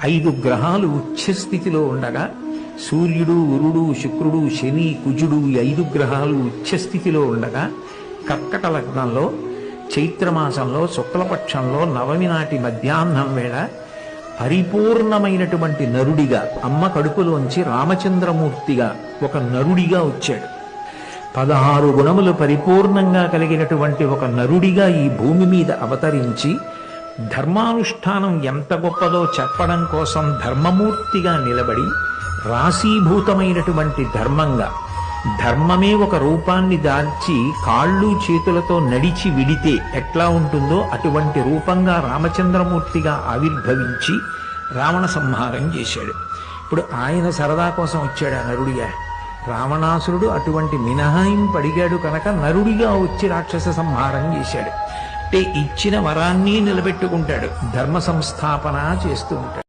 5 గ్రహాలు ఉచ్ఛస్థితిలో ఉండగా సూర్యుడు, గురుడు, శుక్రుడు, శని, కుజుడు ఈ 5 గ్రహాలు ఉచ్ఛస్థితిలో ఉండగా కర్కట లగ్నంలో చైత్రమాసంలో శుక్లపక్షంలో నవమి నాటి మధ్యాహ్నం వేళ పరిపూర్ణమైనటువంటి నరుడిగా అమ్మ కడుపులోంచి రామచంద్రమూర్తిగా ఒక నరుడిగా వచ్చాడు. 16 గుణములు పరిపూర్ణంగా కలిగినటువంటి ఒక నరుడిగా ఈ భూమి మీద అవతరించి ధర్మానుష్ఠానం ఎంత గొప్పదో చెప్పడం కోసం ధర్మమూర్తిగా నిలబడి రాశీభూతమైనటువంటి ధర్మమే ఒక రూపాన్ని దాల్చి కాళ్ళు చేతులతో నడిచి విడితే ఎట్లా ఉంటుందో అటువంటి రూపంగా రామచంద్రమూర్తిగా ఆవిర్భవించి రావణ సంహారం చేశాడు. ఇప్పుడు ఆయన సరదా కోసం వచ్చాడు ఆ నరుడిగా. రావణాసురుడు అటువంటి మినహాయింపు అడిగాడు కనుక నరుడిగా వచ్చి రాక్షస సంహారం చేశాడు. అంటే ఇచ్చిన వరాన్ని నిలబెట్టుకుంటాడు, ధర్మ సంస్థాపన చేస్తూ ఉంటాడు.